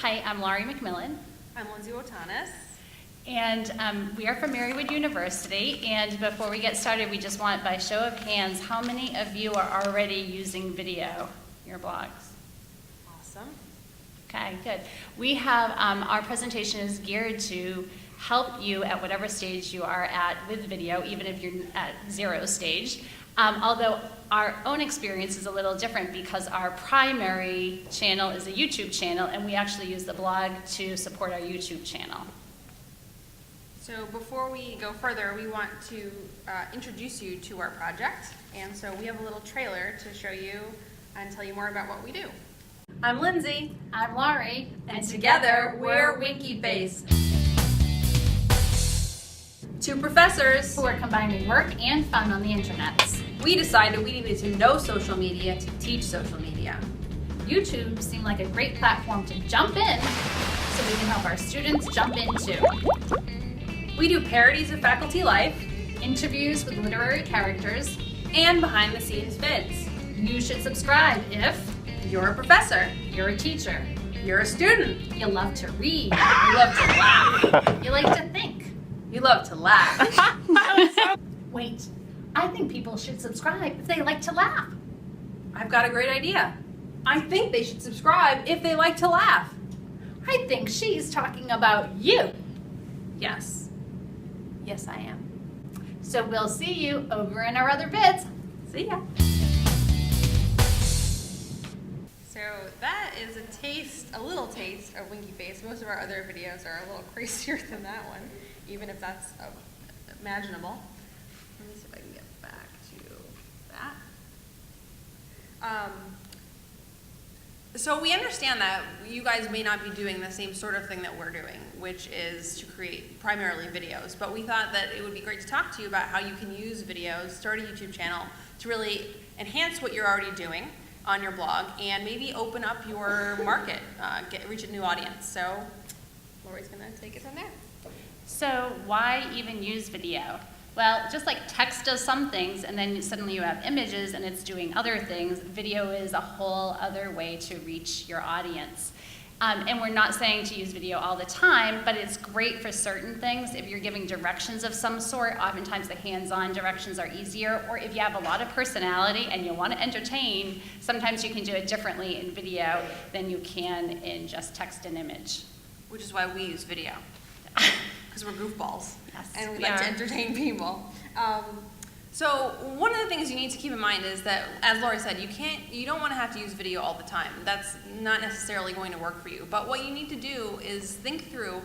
Hi, I'm Laurie McMillan. I'm Lindsey Wotanis. And we are from Marywood University. And before we get started, we just want, by show of hands, how many of you are already using video in your blogs? Awesome. Okay, good. We have, our presentation is geared to help you at whatever stage you are at with video, even if you're at 0 stage. Although our own experience is a little different because our primary channel is a YouTube channel, and we actually use the blog to support our YouTube channel. So before we go further, we want to introduce you to our project. And so we have a little trailer to show you and tell you more about what we do. I'm Lindsey. I'm Laurie. And together, we're Winky Face. Two professors Who are combining work and fun on the internet. We decided we needed to know social media to teach social media. YouTube seemed like a great platform to jump in so we can help our students jump in too. We do parodies of faculty life, Interviews with literary characters. and behind the scenes vids. You should subscribe if You're a professor. you're a teacher. You're a student. You love to read. You love to laugh. You like to think. You love to laugh. Wait, I think people should subscribe if they like to laugh. I've got a great idea. I think they should subscribe if they like to laugh. I think she's talking about you. Yes. Yes, I am. So we'll see you over in our other vids. See ya. So that is a little taste of Winky Face. Most of our other videos are a little crazier than that one, even if that's imaginable. Let me see if I can get back to that. So we understand that you guys may not be doing the same sort of thing that we're doing, which is to create primarily videos, but we thought that it would be great to talk to you about how you can use videos, start a YouTube channel, to really enhance what you're already doing on your blog and maybe open up your market, reach a new audience. So Laurie's gonna take it from there. So why even use video? Well, just like text does some things and then suddenly you have images and it's doing other things, video is a whole other way to reach your audience. And we're not saying to use video all the time, but it's great for certain things. If you're giving directions of some sort, oftentimes the hands-on directions are easier. Or if you have a lot of personality and you want to entertain, sometimes you can do it differently in video than you can in just text and image. Which is why we use video. Because we're goofballs, Yes, and we we like to are. entertain people. So one of the things you need to keep in mind is that, as Laurie said, you don't want to have to use video all the time. That's not necessarily going to work for you. But what you need to do is think through,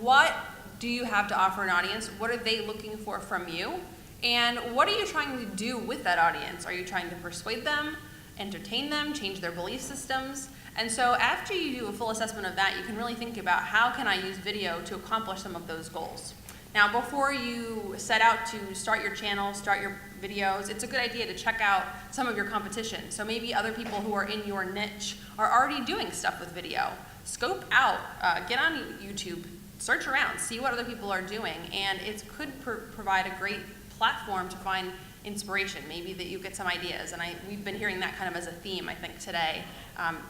what do you have to offer an audience? What are they looking for from you? And what are you trying to do with that audience? Are you trying to persuade them, entertain them, change their belief systems? And so after you do a full assessment of that, you can really think about how can I use video to accomplish some of those goals. Now, before you set out to start your channel, start your videos, it's a good idea to check out some of your competition. So maybe other people who are in your niche are already doing stuff with video. Scope out, get on YouTube, search around, see what other people are doing, and it could provide a great platform to find inspiration, maybe that you get some ideas. And we've been hearing that kind of as a theme, I think, today.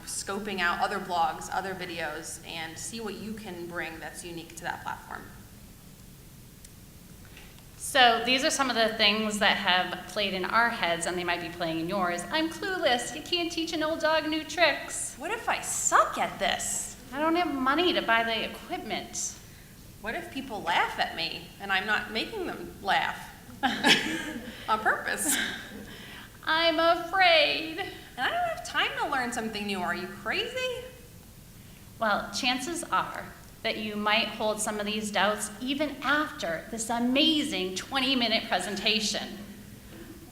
Scoping out other blogs, other videos, and see what you can bring that's unique to that platform. So these are some of the things that have played in our heads, and they might be playing in yours. I'm clueless. You can't teach an old dog new tricks. What if I suck at this? I don't have money to buy the equipment. What if people laugh at me and I'm not making them laugh on purpose? I'm afraid. And I don't have time to learn something new. Are you crazy? Well, chances are that you might hold some of these doubts even after this amazing 20-minute presentation.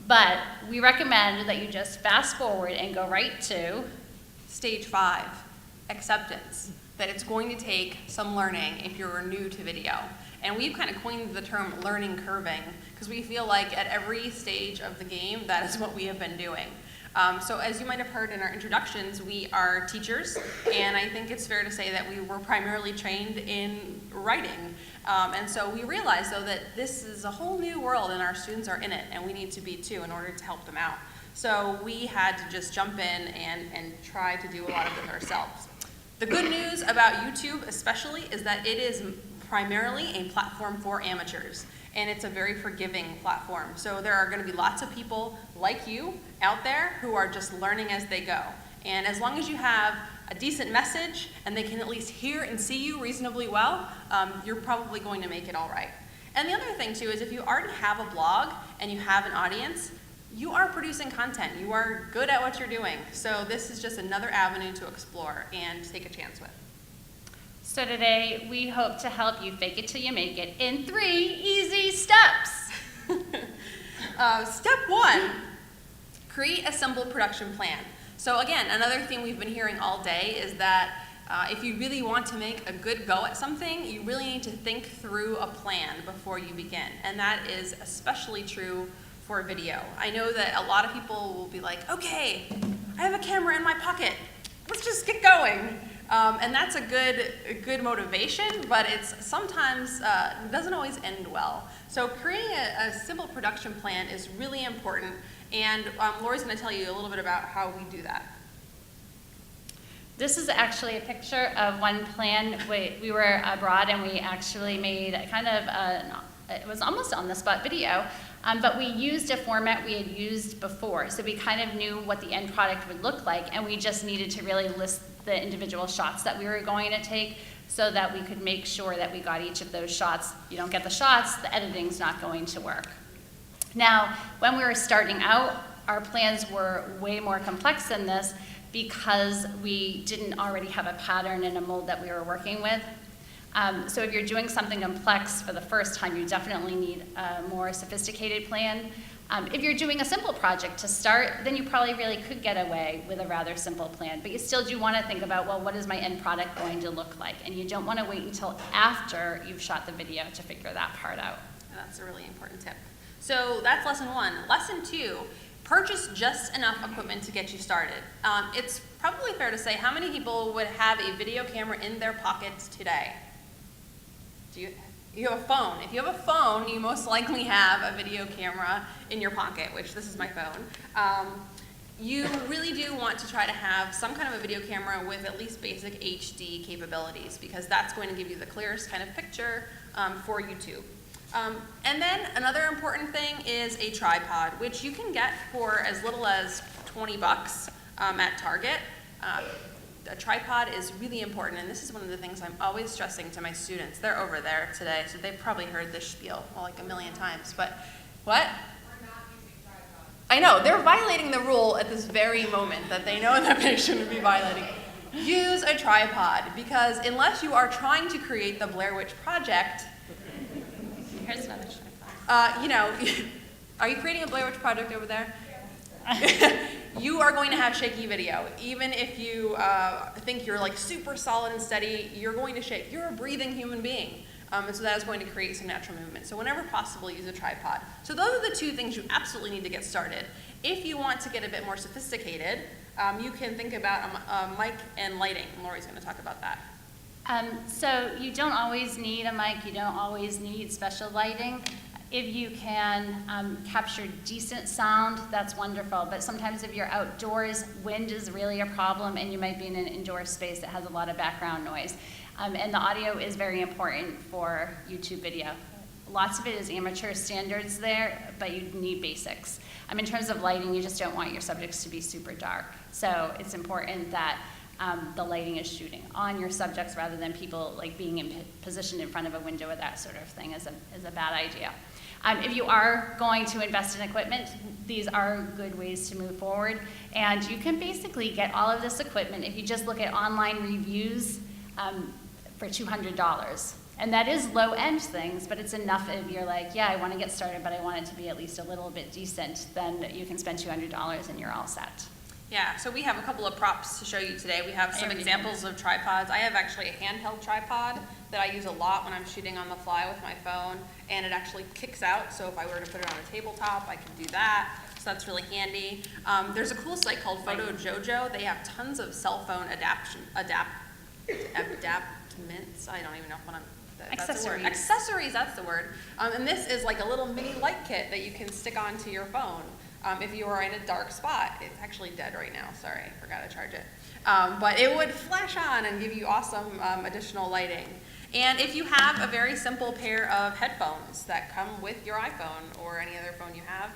But we recommend that you just fast forward and go right to Stage 5, acceptance. That it's going to take some learning if you're new to video. And we've kind of coined the term learning curving because we feel like at every stage of the game, that is what we have been doing. So as you might have heard in our introductions, we are teachers, and I think it's fair to say that we were primarily trained in writing. And so we realized, though, that this is a whole new world, and our students are in it, and we need to be, too, in order to help them out. So we had to just jump in and try to do a lot of it ourselves. The good news about YouTube especially is that it is primarily a platform for amateurs, and it's a very forgiving platform. So there are going to be lots of people like you out there who are just learning as they go. And as long as you have a decent message and they can at least hear and see you reasonably well, you're probably going to make it all right. And the other thing too is if you already have a blog and you have an audience, you are producing content. You are good at what you're doing. So this is just another avenue to explore and take a chance with. So today, we hope to help you fake it till you make it in 3 easy steps. Step 1, create a simple production plan. So again, another thing we've been hearing all day is that if you really want to make a good go at something, you really need to think through a plan before you begin. And that is especially true for video. I know that a lot of people will be like, okay, I have a camera in my pocket. Let's just get going. And that's a good motivation, but it's sometimes doesn't always end well. So creating a simple production plan is really important, and Laurie's going to tell you a little bit about how we do that. This is actually a picture of one plan. We were abroad and we actually made kind of it was almost on the spot video, but we used a format we had used before. So we kind of knew what the end product would look like, and we just needed to really list the individual shots that we were going to take so that we could make sure that we got each of those shots. If you don't get the shots, the editing's not going to work. Now, when we were starting out, our plans were way more complex than this because we didn't already have a pattern and a mold that we were working with. So if you're doing something complex for the first time, you definitely need a more sophisticated plan. If you're doing a simple project to start, then you probably really could get away with a rather simple plan, but you still do want to think about, well, what is my end product going to look like? And you don't want to wait until after you've shot the video to figure that part out. That's a really important tip. So that's lesson 1. Lesson 2, purchase just enough equipment to get you started. It's probably fair to say, how many people would have a video camera in their pockets today? You have a phone. If you have a phone, you most likely have a video camera in your pocket, which this is my phone. You really do want to try to have some kind of a video camera with at least basic HD capabilities, because that's going to give you the clearest kind of picture for YouTube. And then another important thing is a tripod, which you can get for as little as 20 bucks at Target. A tripod is really important, and this is one of the things I'm always stressing to my students. They're over there today, so they've probably heard this spiel like a million times, but what? We're not using tripods. I know, they're violating the rule at this very moment that they know that they shouldn't be violating. Use a tripod, because unless you are trying to create the Blair Witch Project, Here's another tripod. are you creating a Blair Witch Project over there? You are going to have shaky video. Even if you think you're like super solid and steady, you're going to shake. You're a breathing human being. And so that is going to create some natural movement. So whenever possible, use a tripod. So those are the 2 things you absolutely need to get started. If you want to get a bit more sophisticated, you can think about mic and lighting. Laurie's going to talk about that. So you don't always need a mic, you don't always need special lighting. If you can capture decent sound, that's wonderful. But sometimes if you're outdoors, wind is really a problem, and you might be in an indoor space that has a lot of background noise. And the audio is very important for YouTube video. Lots of it is amateur standards there, but you need basics. In terms of lighting, you just don't want your subjects to be super dark. So it's important that the lighting is shooting on your subjects rather than people like being positioned in front of a window or that sort of thing is a bad idea. If you are going to invest in equipment, these are good ways to move forward. And you can basically get all of this equipment if you just look at online reviews for $200. And that is low-end things, but it's enough if you're like, yeah, I want to get started, but I want it to be at least a little bit decent, then you can spend $200 and you're all set. Yeah, so we have a couple of props to show you today. We have some examples of tripods. I have actually a handheld tripod that I use a lot when I'm shooting on the fly with my phone, and it actually kicks out, so if I were to put it on a tabletop, I can do that. So that's really handy. There's a cool site called Photo Jojo. They have tons of cell phone adaptments. I don't even know what that's the word. Accessories, that's the word. And this is like a little mini light kit that you can stick onto your phone. If you are in a dark spot. It's actually dead right now, sorry, I forgot to charge it. but it would flash on and give you awesome additional lighting. And if you have a very simple pair of headphones that come with your iPhone or any other phone you have,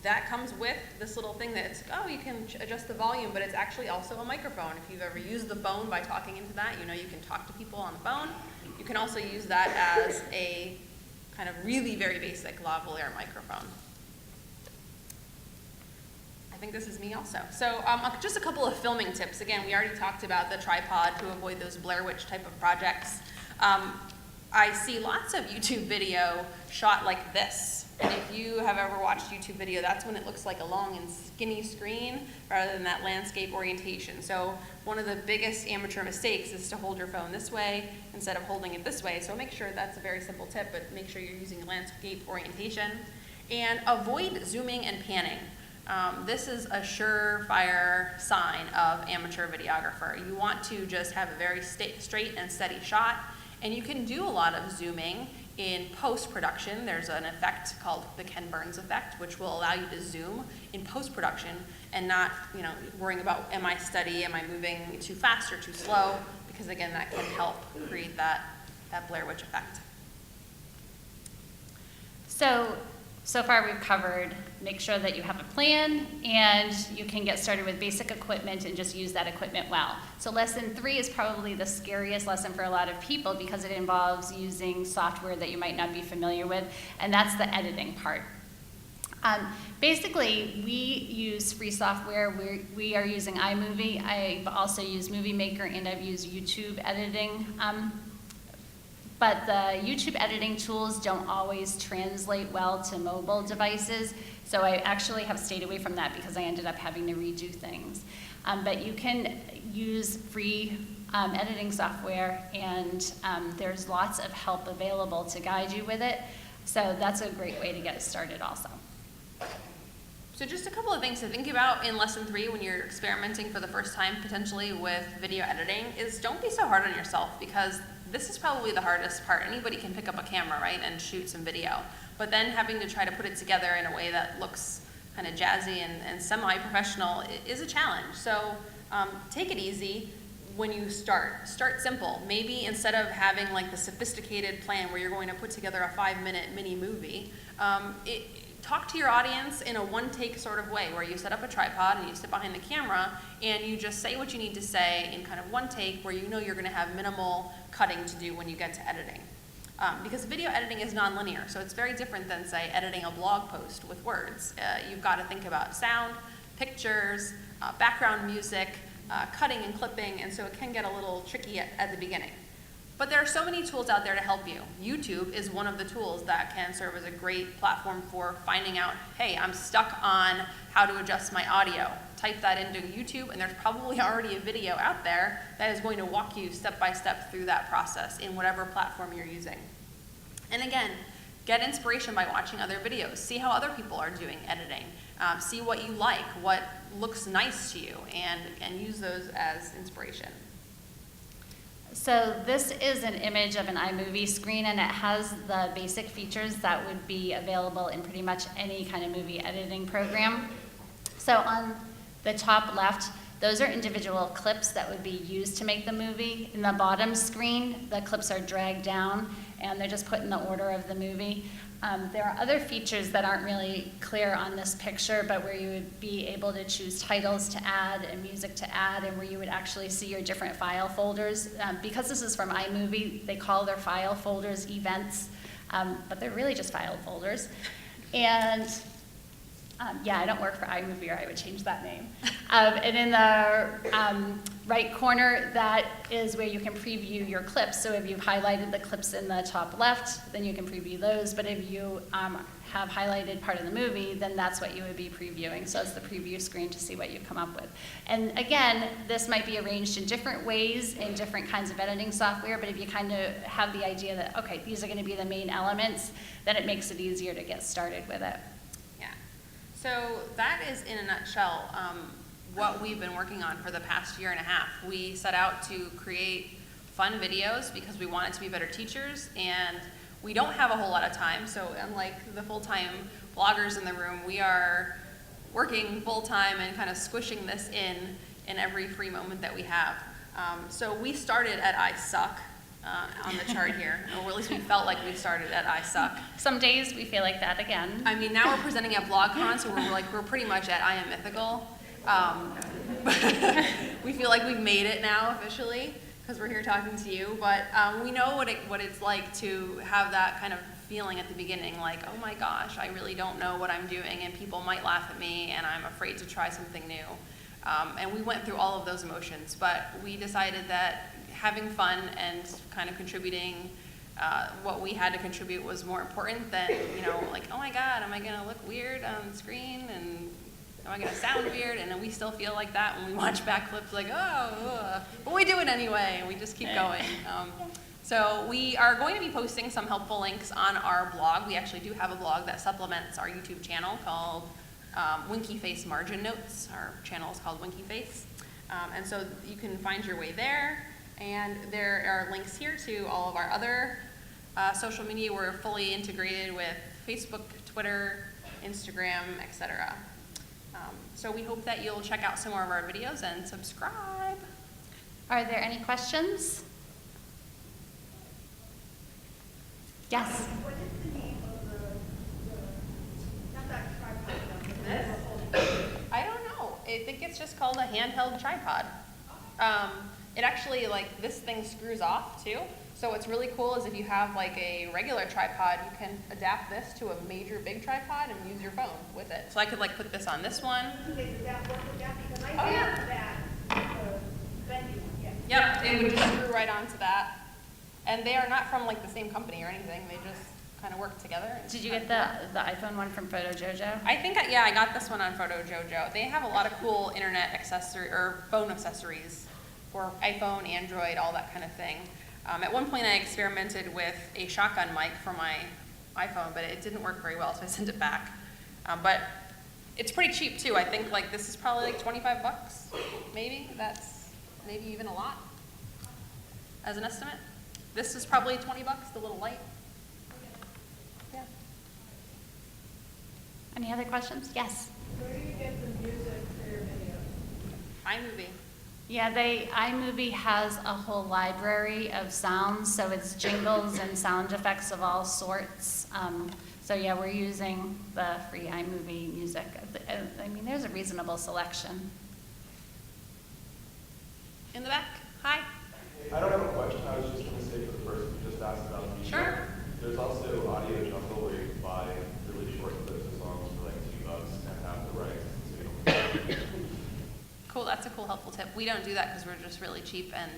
that comes with this little thing that's, oh, you can adjust the volume, but it's actually also a microphone. If you've ever used the phone by talking into that, you know you can talk to people on the phone. You can also use that as a kind of really very basic lavalier microphone. I think this is me also. So just a couple of filming tips. Again, we already talked about the tripod to avoid those Blair Witch type of projects. I see lots of YouTube video shot like this. And if you have ever watched YouTube video, that's when it looks like a long and skinny screen rather than that landscape orientation. So one of the biggest amateur mistakes is to hold your phone this way instead of holding it this way. So make sure that's a very simple tip, but make sure you're using landscape orientation. And avoid zooming and panning. This is a surefire sign of amateur videographer. You want to just have a very straight and steady shot, and you can do a lot of zooming in post-production. There's an effect called the Ken Burns effect, which will allow you to zoom in post-production and not, worrying about, am I steady, am I moving too fast or too slow? Because again, that can help create that Blair Witch effect. So far we've covered make sure that you have a plan and you can get started with basic equipment and just use that equipment well. So lesson 3 is probably the scariest lesson for a lot of people because it involves using software that you might not be familiar with, and that's the editing part. Basically, we use free software. We are using iMovie. I've also used Movie Maker and I've used YouTube editing. But the YouTube editing tools don't always translate well to mobile devices, so I actually have stayed away from that because I ended up having to redo things. But you can use free editing software, and there's lots of help available to guide you with it, so that's a great way to get started also. So just a couple of things to think about in lesson 3 when you're experimenting for the first time potentially with video editing is don't be so hard on yourself, because this is probably the hardest part. Anybody can pick up a camera, right, and shoot some video. But then having to try to put it together in a way that looks kind of jazzy and semi-professional is a challenge. So take it easy when you start. Start simple. Maybe instead of having like the sophisticated plan where you're going to put together a 5-minute mini movie, talk to your audience in a one-take sort of way where you set up a tripod and you sit behind the camera and you just say what you need to say in kind of one take where you know you're going to have minimal cutting to do when you get to editing. Because video editing is nonlinear, so it's very different than, say, editing a blog post with words. You've got to think about sound, pictures, background music, cutting and clipping, and so it can get a little tricky at the beginning. But there are so many tools out there to help you. YouTube is one of the tools that can serve as a great platform for finding out, hey, I'm stuck on how to adjust my audio. Type that into YouTube, and there's probably already a video out there that is going to walk you step by step through that process in whatever platform you're using. And again, get inspiration by watching other videos. See how other people are doing editing. See what you like, what looks nice to you, and use those as inspiration. So this is an image of an iMovie screen, and it has the basic features that would be available in pretty much any kind of movie editing program. So on the top left, those are individual clips that would be used to make the movie. In the bottom screen, the clips are dragged down, and they're just put in the order of the movie. There are other features that aren't really clear on this picture, but where you would be able to choose titles to add and music to add, and where you would actually see your different file folders. Because this is from iMovie, they call their file folders events, but they're really just file folders. And yeah, I don't work for iMovie, or I would change that name. And in the right corner, that is where you can preview your clips. So if you've highlighted the clips in the top left, then you can preview those. But if you have highlighted part of the movie, then that's what you would be previewing. So it's the preview screen to see what you've come up with. And again, this might be arranged in different ways in different kinds of editing software, but if you kind of have the idea that, okay, these are going to be the main elements, then it makes it easier to get started with it. So that is, in a nutshell, what we've been working on for the past year and a half. We set out to create fun videos because we wanted to be better teachers, and we don't have a whole lot of time. So unlike the full-time bloggers in the room, we are working full-time and kind of squishing this in in every free moment that we have. So we started at I suck on the chart here, or at least we felt like we started at I suck. Some days we feel like that again. I mean, now we're presenting at BlogCon, so we're pretty much at I am mythical. We feel like we've made it now officially because we're here talking to you, but we know what it's like to have that kind of feeling at the beginning, like, oh my gosh, I really don't know what I'm doing, and people might laugh at me, and I'm afraid to try something new. And we went through all of those emotions, but we decided that having fun and kind of contributing what we had to contribute was more important than, like, oh my God, am I gonna look weird on the screen, and am I gonna sound weird? And then we still feel like that when we watch back clips, like, but we do it anyway, and we just keep going. So we are going to be posting some helpful links on our blog. We actually do have a blog that supplements our YouTube channel called Winky Face Margin Notes. Our channel is called Winky Face. And so you can find your way there. And there are links here to all of our other social media. We're fully integrated with Facebook, Twitter, Instagram, etc. So we hope that you'll check out some more of our videos and subscribe. Are there any questions? Yes. What is the name of not that tripod, I don't know. I think it's just called a handheld tripod. It actually, like, this thing screws off too. So what's really cool is if you have like a regular tripod, you can adapt this to a major big tripod and use your phone with it. So I could like put this on this one. Okay, does that work with that? Because I Oh, yeah. have that venue, yeah. Yep, it would just screw right onto that. And they are not from like the same company or anything. They just kind of work together. Did you get the iPhone one from Photo Jojo? I think, I got this one on Photo Jojo. They have a lot of cool internet accessory or phone accessories for iPhone, Android, all that kind of thing. At one point I experimented with a shotgun mic for my iPhone, but it didn't work very well, so I sent it back. But it's pretty cheap too. I think like this is probably like 25 bucks, maybe. That's maybe even a lot as an estimate. This is probably 20 bucks, the little light. Yeah. Any other questions? Yes. Where do you get the music for your videos? iMovie. Yeah, iMovie has a whole library of sounds, so it's jingles and sound effects of all sorts. So yeah, we're using the free iMovie music. I mean, there's a reasonable selection. In the back. Hi. I don't have a question. I was just going to say for the person who just asked about the Sure. There's also Audio Jungle where you can buy really short clips of songs for like $2 and have the rights. So you don't Cool, that's a cool, helpful tip. We don't do that because we're just really cheap and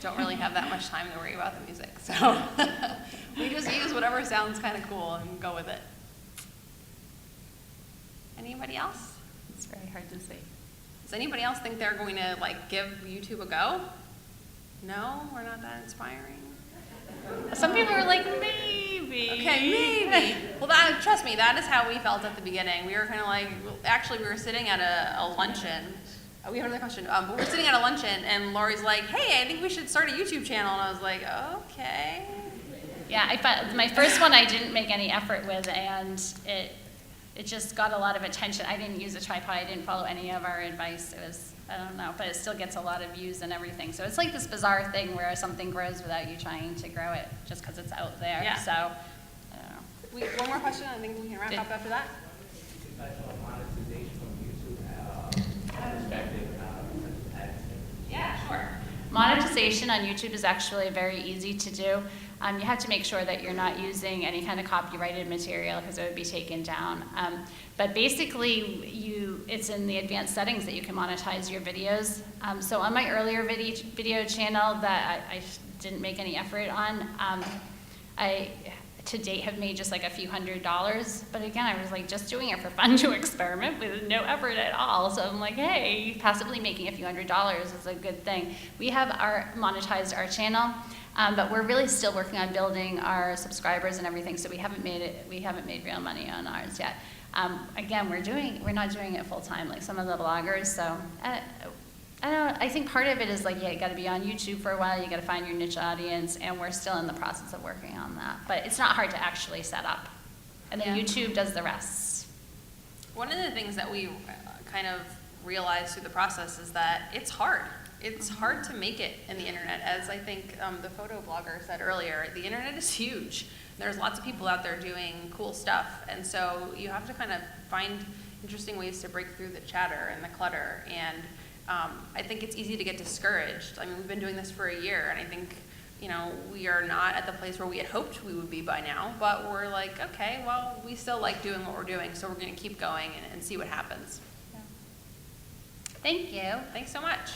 don't really have that much time to worry about the music. So we just use whatever sounds kind of cool and go with it. Anybody else? It's very hard to see. Does anybody else think they're going to like give YouTube a go? No, we're not that inspiring. Some people are like, maybe. Okay, maybe. Well, trust me, that is how we felt at the beginning. We were kind of like, actually, we were sitting at a luncheon. We have another question. But we were sitting at a luncheon, and Laurie's like, hey, I think we should start a YouTube channel. And I was like, okay. Yeah, I found my first one I didn't make any effort with, and it just got a lot of attention. I didn't use a tripod. I didn't follow any of our advice. It was, I don't know, but it still gets a lot of views and everything. So it's like this bizarre thing where something grows without you trying to grow it, just because it's out there. Yeah. So, I don't know. One more question, I think we can wrap up after that. Yeah, sure. Monetization on YouTube is actually very easy to do. You have to make sure that you're not using any kind of copyrighted material because it would be taken down. But basically, it's in the advanced settings that you can monetize your videos. So on my earlier video channel that I didn't make any effort on, I to date have made just like a few $100s. But again, I was like just doing it for fun to experiment with no effort at all. So I'm like, hey, passively making a few $100s is a good thing. We have monetized our channel. But we're really still working on building our subscribers and everything, so we haven't made real money on ours yet. Again, we're not doing it full time like some of the bloggers. So I think part of it is like, yeah, you got to be on YouTube for a while. You got to find your niche audience, and we're still in the process of working on that. But it's not hard to actually set up, and then Yeah. YouTube does the rest. One of the things that we kind of realized through the process is that it's hard. It's hard to make it in the internet. As I think the photo blogger said earlier, the internet is huge. There's lots of people out there doing cool stuff. And so you have to kind of find interesting ways to break through the chatter and the clutter. And I think it's easy to get discouraged. I mean, we've been doing this for a year, and I think, you know, we are not at the place where we had hoped we would be by now, but we're like, okay, well, we still like doing what we're doing, so we're going to keep going and see what happens. Thank you. Thanks so much.